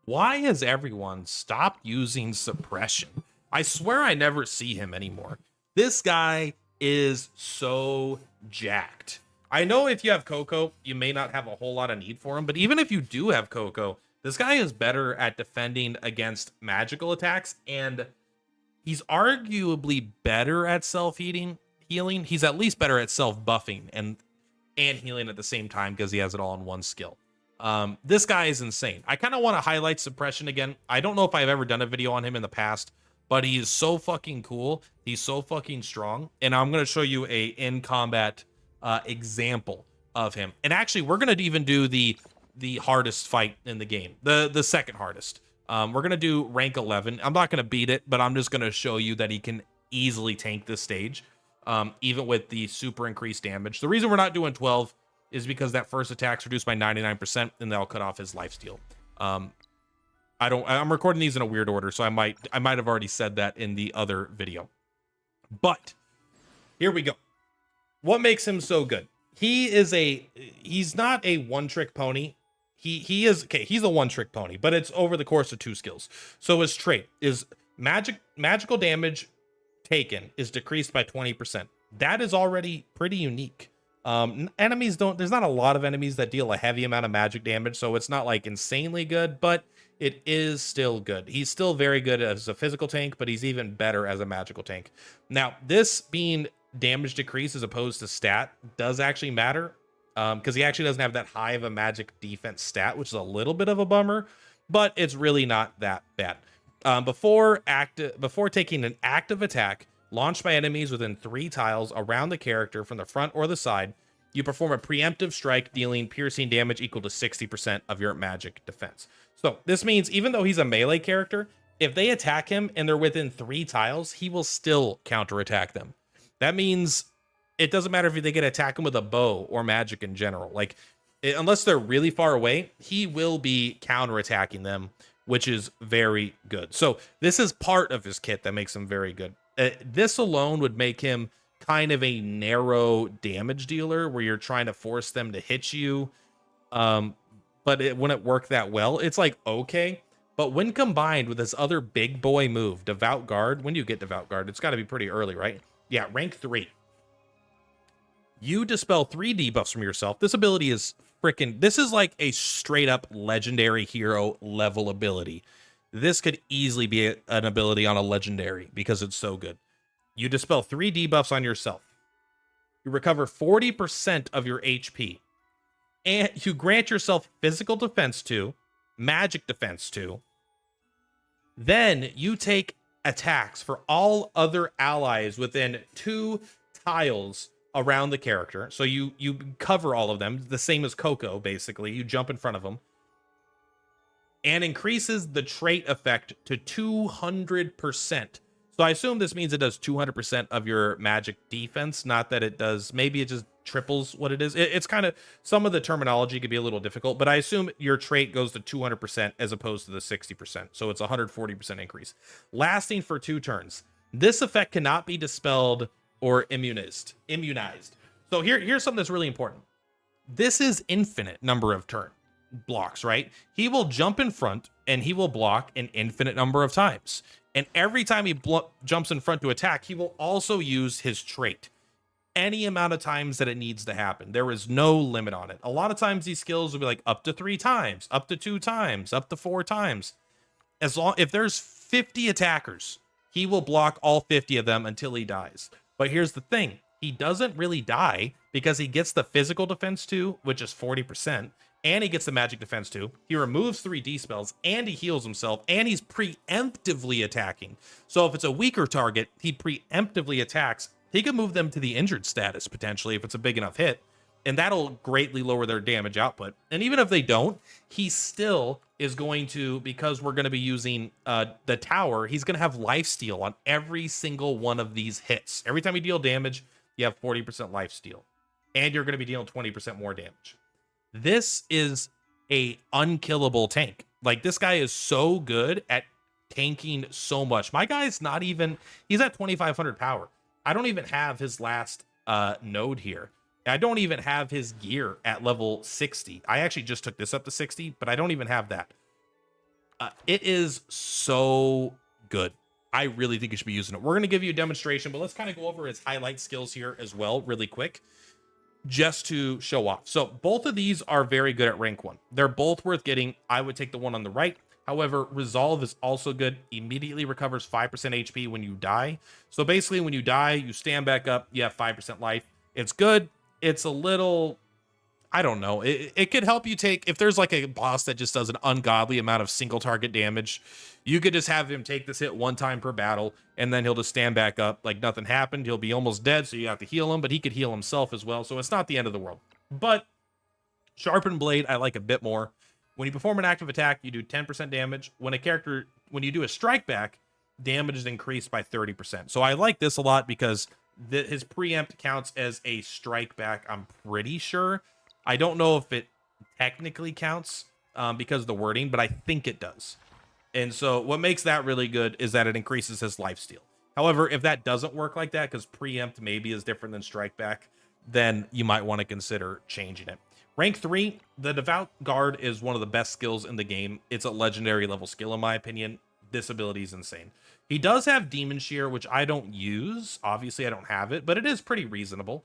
Why has everyone stopped using suppression? I swear I never see him anymore. This guy is so jacked. I know if you have Coco, you may not have a whole lot of need for him, but even if you do have Coco, this guy is better at defending against magical attacks, and he's arguably better at healing. He's at least better at self-buffing and healing at the same time because he has it all in one skill. This guy is insane. I kind of want to highlight Suppression again. I don't know if I've ever done a video on him in the past, but he is so fucking cool. He's so fucking strong. And I'm going to show you a in-combat example of him. And actually, we're going to even do the hardest fight in the game, the second hardest. We're going to do rank 11. I'm not going to beat it, but I'm just going to show you that he can easily tank this stage, even with the super increased damage. The reason we're not doing 12 is because that first attack's reduced by 99%, and that'll cut off his lifesteal. I'm recording these in a weird order, so I might have already said that in the other video. But here we go. What makes him so good? He's not a one-trick pony. He's a one-trick pony, but it's over the course of 2 skills. So his trait is magical damage taken is decreased by 20%. That is already pretty unique. There's not a lot of enemies that deal a heavy amount of magic damage, so it's not like insanely good, but it is still good. He's still very good as a physical tank, but he's even better as a magical tank. Now, this being damage decrease as opposed to stat does actually matter, because he actually doesn't have that high of a magic defense stat, which is a little bit of a bummer, but it's really not that bad. Before taking an active attack launched by enemies within 3 tiles around the character from the front or the side, you perform a preemptive strike dealing piercing damage equal to 60% of your magic defense. So this means even though he's a melee character, if they attack him and they're within 3 tiles, he will still counterattack them. That means it doesn't matter if they get attack him with a bow or magic in general. Unless they're really far away, he will be counterattacking them, which is very good. So this is part of his kit that makes him very good. This alone would make him kind of a narrow damage dealer where you're trying to force them to hit you. But it wouldn't work that well. It's like, okay. But when combined with this other big boy move, Devout Guard, when do you get Devout Guard? It's got to be pretty early, right? Yeah, rank 3. You dispel 3 debuffs from yourself. This ability is this is like a straight up legendary hero level ability. This could easily be an ability on a legendary because it's so good. You dispel 3 debuffs on yourself. You recover 40% of your HP. And you grant yourself physical defense 2, magic defense 2. Then you take attacks for all other allies within 2 tiles around the character. So you cover all of them, the same as Coco, basically. You jump in front of them. And increases the trait effect to 200%. So I assume this means it does 200% of your magic defense. Not that it does, maybe it just triples what it is. It's kind of, some of the terminology could be a little difficult, but I assume your trait goes to 200% as opposed to the 60%. So it's a 140% increase. Lasting for 2 turns. This effect cannot be dispelled or immunized. So here's something that's really important. This is infinite number of turn blocks, right? He will jump in front and he will block an infinite number of times. And every time he jumps in front to attack, he will also use his trait any amount of times that it needs to happen. There is no limit on it. A lot of times these skills will be like up to 3 times, up to 2 times, up to 4 times. If there's 50 attackers, he will block all 50 of them until he dies. But here's the thing. He doesn't really die because he gets the physical defense 2, which is 40%, and he gets the magic defense 2. He removes 3 D-spells, and he heals himself, and he's preemptively attacking. So if it's a weaker target, he preemptively attacks. He can move them to the injured status, potentially, if it's a big enough hit, and that'll greatly lower their damage output. And even if they don't, he still is going to, because we're going to be using the tower, he's going to have lifesteal on every single one of these hits. Every time you deal damage, you have 40% lifesteal, and you're going to be dealing 20% more damage. This is a unkillable tank. Like, this guy is so good at tanking so much. My guy's not even, he's at 2,500 power. I don't even have his last node here. I don't even have his gear at level 60. I actually just took this up to 60, but I don't even have that. It is so good. I really think you should be using it. We're going to give you a demonstration, but let's kind of go over his highlight skills here as well really quick, just to show off. So both of these are very good at rank 1. They're both worth getting. I would take the one on the right. However, Resolve is also good. Immediately recovers 5% HP when you die. So basically, when you die, you stand back up, you have 5% life. It's good. It's a little, I don't know. It could help you take, if there's like a boss that just does an ungodly amount of single target damage, you could just have him take this hit one time per battle, and then he'll just stand back up like nothing happened. He'll be almost dead, so you have to heal him, but he could heal himself as well, so it's not the end of the world. But Sharpened Blade, I like a bit more. When you perform an active attack, you do 10% damage. When you do a strike back, damage is increased by 30%. So I like this a lot because his preempt counts as a strike back, I'm pretty sure. I don't know if it technically counts because of the wording, but I think it does. And so what makes that really good is that it increases his lifesteal. However, if that doesn't work like that, because preempt maybe is different than strike back, then you might want to consider changing it. Rank 3, the Devout Guard is one of the best skills in the game. It's a legendary level skill, in my opinion. This ability is insane. He does have Demon Shear, which I don't use. Obviously, I don't have it, but it is pretty reasonable.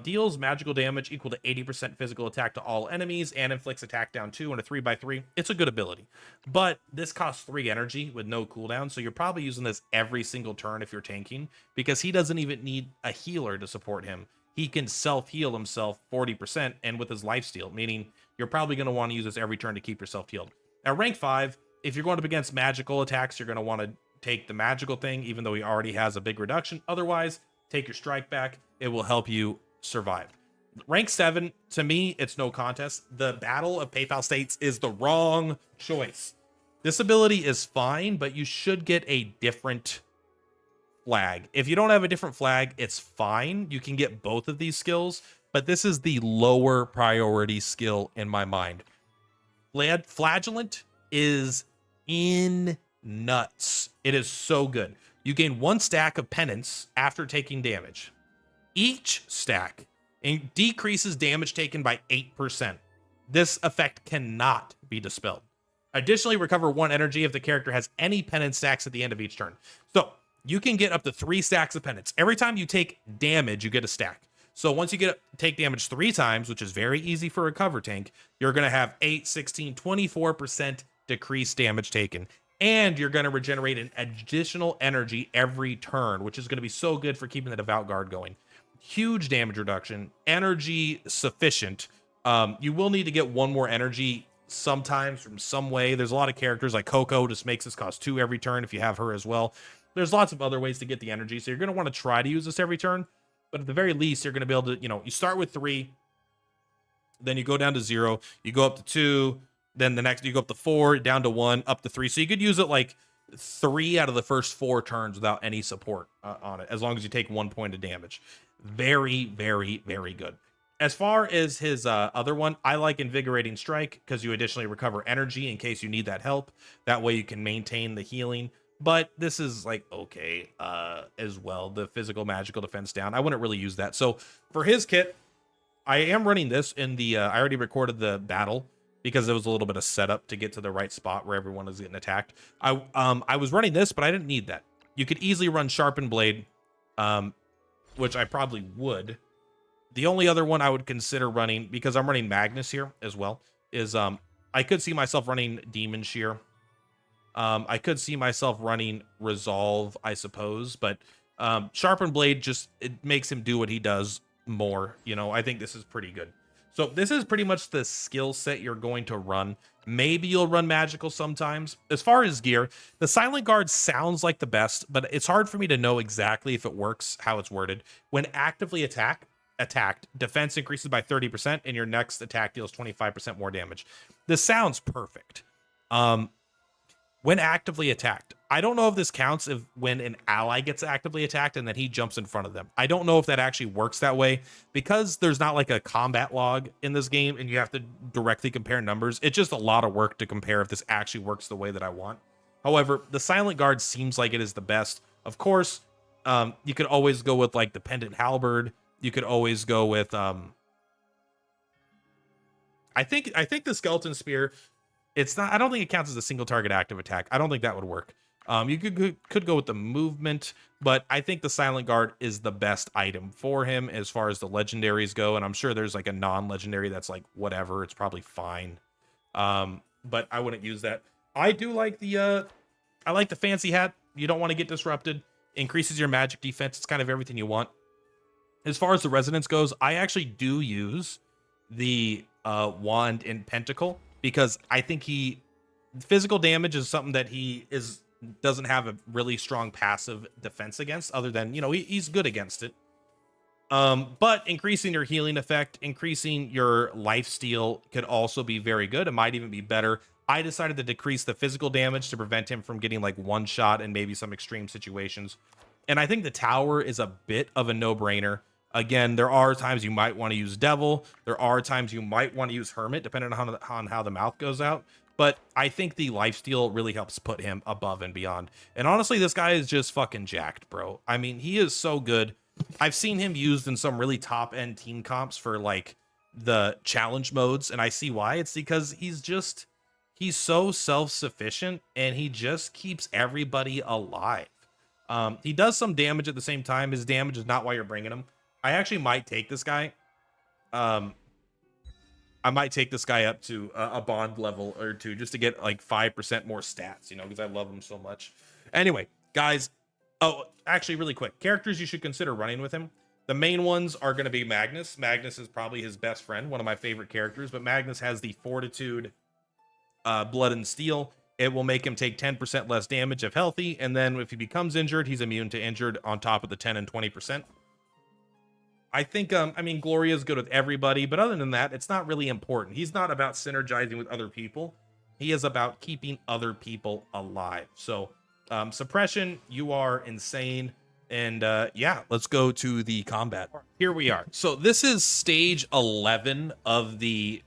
Deals magical damage equal to 80% physical attack to all enemies and inflicts attack down 2 on a 3x3. It's a good ability, but this costs 3 energy with no cooldown, so you're probably using this every single turn if you're tanking, because he doesn't even need a healer to support him. He can self-heal himself 40% and with his lifesteal, meaning you're probably going to want to use this every turn to keep yourself healed. At rank 5, if you're going up against magical attacks, you're going to want to take the magical thing, even though he already has a big reduction. Otherwise, take your strike back. It will help you survive. Rank 7, to me, it's no contest. The Battle of PayPal States is the wrong choice. This ability is fine, but you should get a different flag. If you don't have a different flag, it's fine. You can get both of these skills, but this is the lower priority skill in my mind. Flagellant is in nuts. It is so good. You gain 1 stack of penance after taking damage. Each stack decreases damage taken by 8%. This effect cannot be dispelled. Additionally, recover 1 energy if the character has any penance stacks at the end of each turn. So you can get up to 3 stacks of penance. Every time you take damage, you get a stack. So once you take damage 3 times, which is very easy for a cover tank, you're going to have 8, 16, 24% decreased damage taken. And you're going to regenerate an additional energy every turn, which is going to be so good for keeping the Devout Guard going. Huge damage reduction, energy sufficient. You will need to get 1 more energy sometimes from some way. There's a lot of characters like Coco just makes this cost 2 every turn if you have her as well. There's lots of other ways to get the energy, so you're going to want to try to use this every turn. But at the very least, you're going to be able to, you start with 3, then you go down to 0, you go up to 2, then the next you go up to 4, down to 1, up to 3. So you could use it like 3 out of the first 4 turns without any support on it, as long as you take 1 point of damage. Very, very, very good. As far as his other one, I like Invigorating Strike because you additionally recover energy in case you need that help. That way you can maintain the healing. But this is like okay as well. The physical magical defense down. I wouldn't really use that. So for his kit, I am running this in the I already recorded the battle because there was a little bit of setup to get to the right spot where everyone is getting attacked. I was running this, but I didn't need that. You could easily run Sharpened Blade, which I probably would. The only other one I would consider running, because I'm running Magnus here as well, is I could see myself running Demon Shear. I could see myself running Resolve, I suppose, but Sharpened Blade it makes him do what he does more. I think this is pretty good. So this is pretty much the skill set you're going to run. Maybe you'll run magical sometimes. As far as gear, the Silent Guard sounds like the best, but it's hard for me to know exactly if it works, how it's worded. When actively attacked, defense increases by 30%, and your next attack deals 25% more damage. This sounds perfect. When actively attacked, I don't know if this counts when an ally gets actively attacked and then he jumps in front of them. I don't know if that actually works that way because there's not like a combat log in this game and you have to directly compare numbers. It's just a lot of work to compare if this actually works the way that I want. However, the Silent Guard seems like it is the best. Of course, you could always go with like the Pendant Halberd. You could always go with I think the Skeleton Spear It's not, I don't think it counts as a single target active attack. I don't think that would work. You could go with the movement, but I think the Silent Guard is the best item for him as far as the legendaries go. And I'm sure there's like a non-legendary that's like whatever. It's probably fine. But I wouldn't use that. I do like the fancy hat. You don't want to get disrupted. Increases your magic defense. It's kind of everything you want. As far as the resonance goes, I actually do use the wand in Pentacle because I think physical damage is something that doesn't have a really strong passive defense against, other than, you know, he's good against it. But increasing your healing effect, increasing your lifesteal could also be very good. It might even be better. I decided to decrease the physical damage to prevent him from getting like one shot in maybe some extreme situations. And I think the tower is a bit of a no-brainer. Again, there are times you might want to use Devil. There are times you might want to use Hermit, depending on how the mouth goes out. But I think the lifesteal really helps put him above and beyond. And honestly, this guy is just fucking jacked, bro. I mean, he is so good. I've seen him used in some really top-end team comps for, like, the challenge modes, and I see why. It's because he's so self-sufficient, and he just keeps everybody alive. He does some damage at the same time. His damage is not why you're bringing him. I actually might take this guy. I might take this guy up to a bond level or two just to get like 5% more stats, you know, because I love him so much. Anyway, guys. Oh, actually, really quick. Characters you should consider running with him. The main ones are going to be Magnus. Magnus is probably his best friend, one of my favorite characters. But Magnus has the Fortitude, Blood and Steel. It will make him take 10% less damage if healthy. And then if he becomes injured, he's immune to injured on top of the 10 and 20%. I think, I mean, Gloria is good with everybody, but other than that, it's not really important. He's not about synergizing with other people. He is about keeping other people alive. So, Suppression, you are insane. And yeah, let's go to the combat. Here we are. So this is stage 11 of the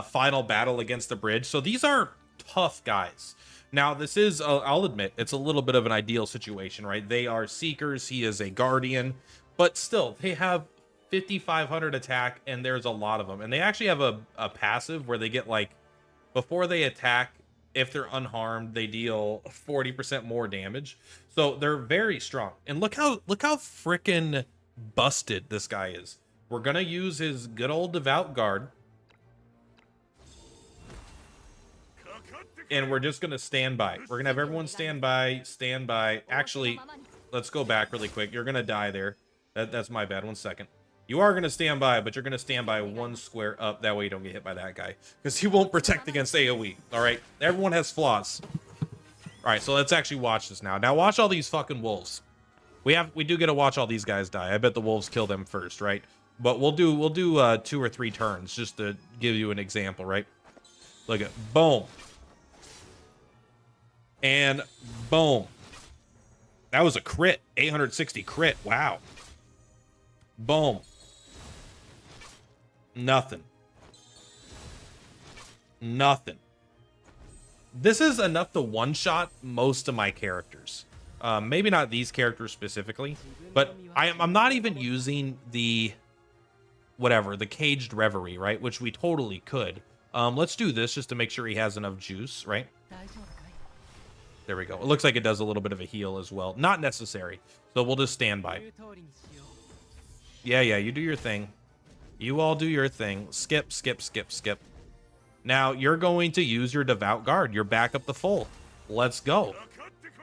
final battle against the bridge. So these are tough guys. Now, this is, I'll admit, it's a little bit of an ideal situation, right? They are Seekers. He is a Guardian. But still, they have 5,500 attack, and there's a lot of them. And they actually have a passive where they get, like, before they attack, if they're unharmed, they deal 40% more damage. So they're very strong. And look how freaking busted this guy is. We're going to use his good old Devout Guard. And we're just going to stand by. We're going to have everyone stand by. Actually, let's go back really quick. You're going to die there. That's my bad. 1 second. You are going to stand by, but you're going to stand by 1 square up. That way you don't get hit by that guy. Because he won't protect against AoE. All right? Everyone has flaws. All right, so let's actually watch this now. Now watch all these fucking wolves. We do get to watch all these guys die. I bet the wolves kill them first, right? But we'll do 2 or 3 turns just to give you an example, right? Look at boom. And boom. That was a crit. 860 crit. Wow. Boom. Nothing. This is enough to one-shot most of my characters. Maybe not these characters specifically, but I'm not even using the Caged Reverie, right? Which we totally could. Let's do this just to make sure he has enough juice, right? There we go. It looks like it does a little bit of a heal as well. Not necessary. So we'll just stand by. Yeah, you do your thing. You all do your thing. Skip. Now, you're going to use your Devout Guard. You're back up the full. Let's go.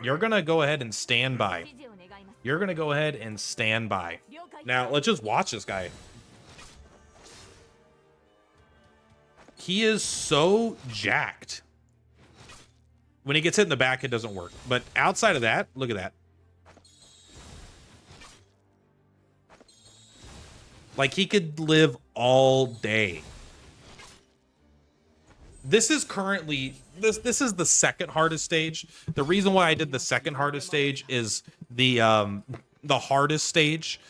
You're going to go ahead and stand by. Now, let's just watch this guy. He is so jacked. When he gets hit in the back, it doesn't work. But outside of that, look at that. Like, he could live all day. This is currently, this is the second hardest stage. The reason why I did the second hardest stage is the hardest stage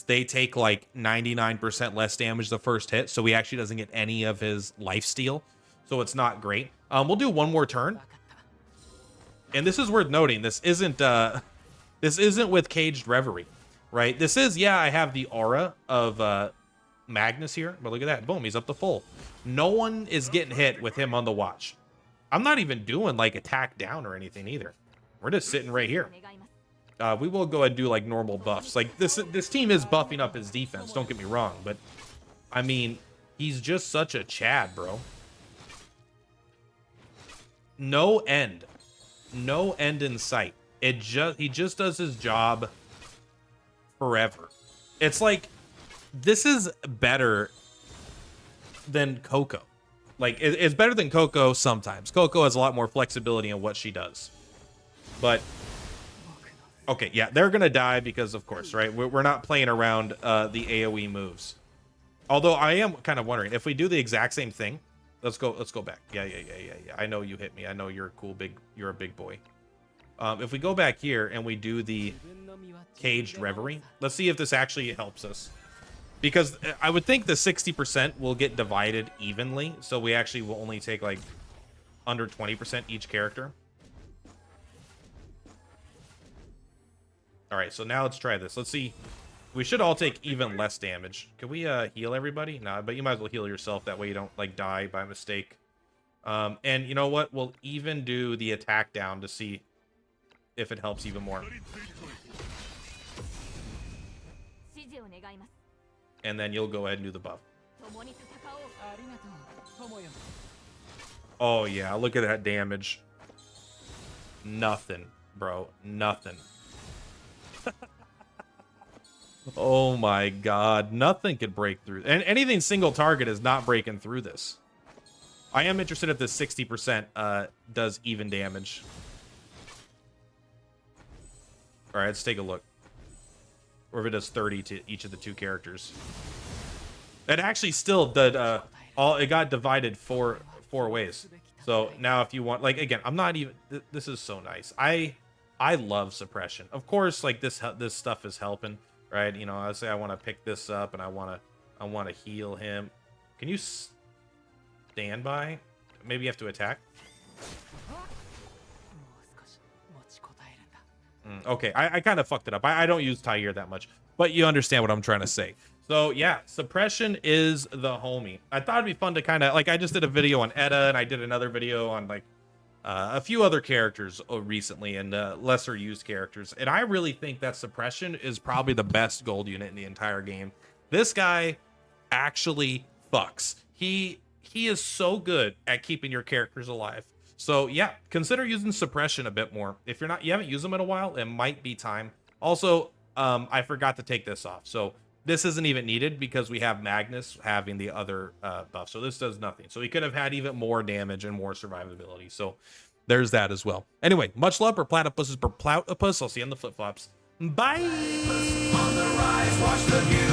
they take like 99% less damage the first hit. So he actually doesn't get any of his lifesteal. So it's not great. We'll do one more turn. And this is worth noting. This isn't with Caged Reverie, right? This is, yeah, I have the aura of Magnus here, but look at that. Boom, he's up to full. No one is getting hit with him on the watch. I'm not even doing like attack down or anything either. We're just sitting right here. We will go ahead and do like normal buffs. Like this team is buffing up his defense. Don't get me wrong, but I mean, he's just such a Chad, bro. No end in sight. He just does his job forever. It's like, this is better than Coco. Like, it's better than Coco sometimes. Coco has a lot more flexibility in what she does. But, okay, yeah, they're going to die because, of course, right? We're not playing around the AoE moves. Although, I am kind of wondering, if we do the exact same thing, let's go back. Yeah. I know you hit me. I know you're you're a big boy. If we go back here and we do the Caged Reverie, let's see if this actually helps us. Because I would think the 60% will get divided evenly, so we actually will only take like under 20% each character. All right, so now let's try this. Let's see. We should all take even less damage. Can we heal everybody? Nah, but you might as well heal yourself. That way you don't like die by mistake. And you know what? We'll even do the attack down to see if it helps even more. And then you'll go ahead and do the buff. Oh yeah, look at that damage. Nothing, bro. Nothing. Oh my god. Nothing could break through. And anything single target is not breaking through this. I am interested if this 60% does even damage. Alright, let's take a look. Or if it does 30 to each of the two characters. It actually still did it got divided four ways. So now if you want, like, again, I'm not even, this is so nice. I love suppression. Of course, like this stuff is helping, right? You know, I say I want to pick this up and I want to heal him. Can you stand by? Maybe you have to attack. Okay, I kind of fucked it up. I don't use Tyre that much, but you understand what I'm trying to say. So yeah, suppression is the homie. I thought it'd be fun to kind of, like, I just did a video on Edda, and I did another video on like a few other characters recently, and lesser used characters. And I really think that suppression is probably the best gold unit in the entire game. This guy actually fucks. He is so good at keeping your characters alive. So yeah, consider using suppression a bit more. If you haven't used them in a while, it might be time. Also, I forgot to take this off. So this isn't even needed because we have Magnus having the other buff. So this does nothing. So he could have had even more damage and more survivability. So there's that as well. Anyway, much love. Purplatypus is Purplatypus. I'll see you on the flip-flops. Bye! On the rise, watch the view.